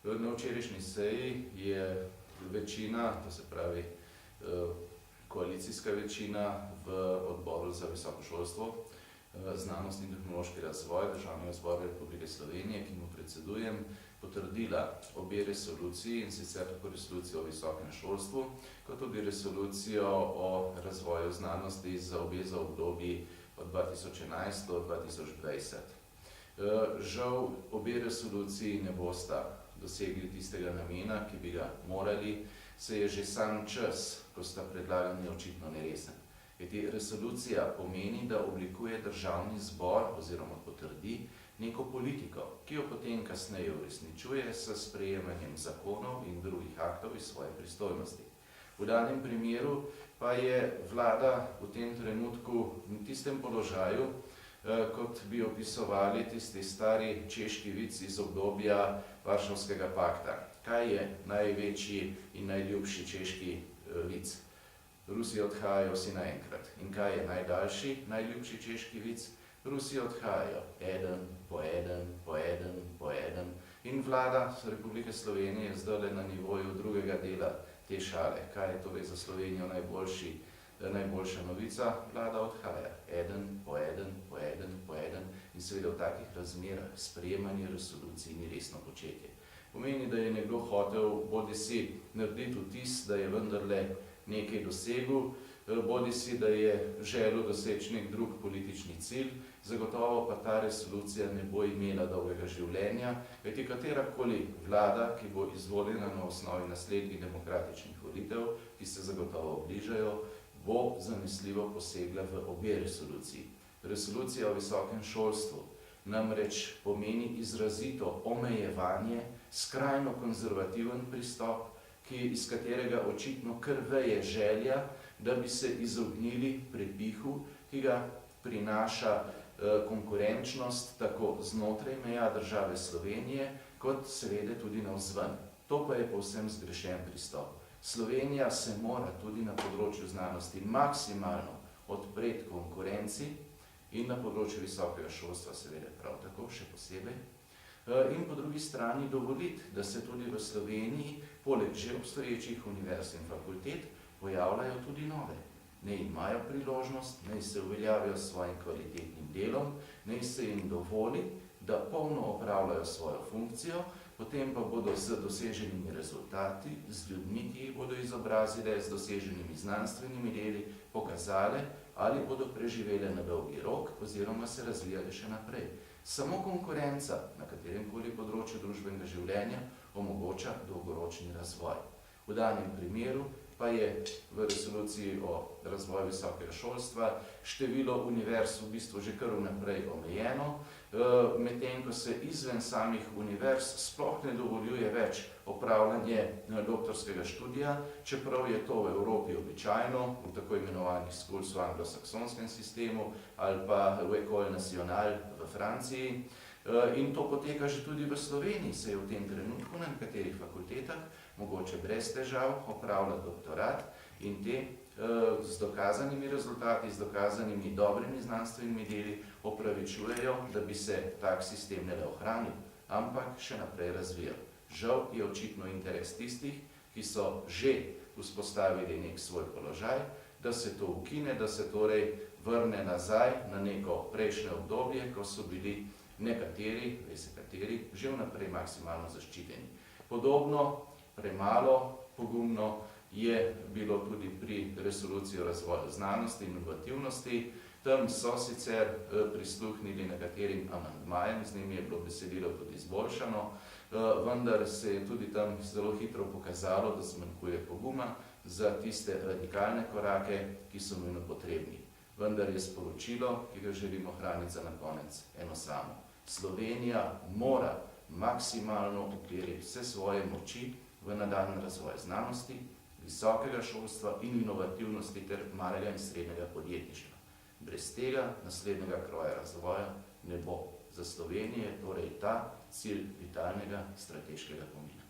Na včerajšnji seji je večina, to se pravi koalicijska večina v odboru za visoko šolstvo, znanost in tehnološki razvoj Državnega zbora Republike Slovenije, ki mu predsedujem, potrdila obe resoluciji, in sicer tako resolucijo o visokem šolstvu, kot tudi resolucijo o razvoju znanosti za obe za obdobji od 2011 do 2020. Žal obe resoluciji ne bosta dosegli tistega namena, ki bi ga morali, se je že sam čas, ko sta predlagani, očitno neresen. Kajti resolucija pomeni, da oblikuje Državni zbor oziroma potrdi neko politiko, ki jo potem kasneje uresničuje s sprejemanjem zakonov in drugih aktov iz svoje pristojnosti. V danem primeru pa je vlada v tem trenutku v tistem položaju, kot bi opisovali tisti stari češki vic iz obdobja Varšavskega pakta. Kaj je največji in najljubši češki vic? Rusi odhajajo vsi naenkrat. In kaj je najdaljši, najljubši češki vic? Rusi odhajajo eden, po eden, po eden, po eden. In vlada Republike Slovenije je zdaj na nivoju drugega dela te šale. Kaj je torej za Slovenijo najboljša novica? Vlada odhaja eden, po eden, po eden, po eden. In seveda v takih razmerah sprejemanje resolucij ni resno početje. Pomeni, da je nekdo hotel bodisi narediti vtis, da je vendarle nekaj dosegel, bodisi da je želel doseči nek drug politični cilj, zagotovo pa ta resolucija ne bo imela dolgega življenja, kajti katerakoli vlada, ki bo izvoljena na osnovi naslednjih demokratičnih volitev, ki se zagotovo bližajo, bo zanesljivo posegla v obe resoluciji. Resolucija o visokem šolstvu namreč pomeni izrazito omejevanje, skrajno konzervativen pristop, iz katerega očitno kar veje želja, da bi se izognili prepihu, ki ga prinaša konkurenčnost tako znotraj meja države Slovenije, kot seveda tudi navzven. To pa je povsem zgrešen pristop. Slovenija se mora tudi na področju znanosti maksimalno odpreti konkurenci in na področju visokega šolstva seveda prav tako, še posebej. In po drugi strani dovoliti, da se tudi v Sloveniji, poleg že obstoječih univerz in fakultet, pojavljajo tudi nove. Naj imajo priložnost, naj se uveljavijo s svojim kvalitetnim delom, naj se jim dovoli, da polno opravljajo svojo funkcijo, potem pa bodo z doseženimi rezultati, z ljudmi, ki jih bodo izobrazile, z doseženimi znanstvenimi deli, pokazale, ali bodo preživele na dolgi rok oziroma se razvijale še naprej. Samo konkurenca na kateremkoli področju družbenega življenja omogoča dolgoročni razvoj. V danem primeru pa je v resoluciji o razvoju visokega šolstva število univerz v bistvu že kar vnaprej omejeno, medtem ko se izven samih univerz sploh ne dovoljuje več opravljanje doktorskega študija, čeprav je to v Evropi običajno, v tako imenovanih schools v anglosaksonskem sistemu ali pa v École Nationale v Franciji. In to poteka že tudi v Sloveniji, se je v tem trenutku na nekaterih fakultetah mogoče brez težav opravljati doktorat in te z dokazanimi rezultati, z dokazanimi dobrimi znanstvenimi deli opravičujejo, da bi se tak sistem ne le ohranil, ampak še naprej razvijal. Žal je očitno interes tistih, ki so že vzpostavili nek svoj položaj, da se to ukine, da se torej vrne nazaj na neko prejšnje obdobje, ko so bili nekateri, veste kateri, že vnaprej maksimalno zaščiteni. Podobno, premalo pogumno je bilo tudi pri resoluciji o razvoju znanosti in inovativnosti. Tam so sicer prisluhnili nekaterim amandmajem, z njimi je bilo besedilo tudi izboljšano, vendar se je tudi tam zelo hitro pokazalo, da zmanjkuje poguma za tiste radikalne korake, ki so nujno potrebni. Vendar je sporočilo, ki ga želimo ohraniti za na konec, eno samo. Slovenija mora maksimalno uperiti vse svoje moči v nadaljnji razvoj znanosti, visokega šolstva in inovativnosti ter malega in srednjega podjetništva. Brez tega naslednjega kroja razvoja ne bo. Za Slovenije torej ta cilj vitalnega strateškega pomena.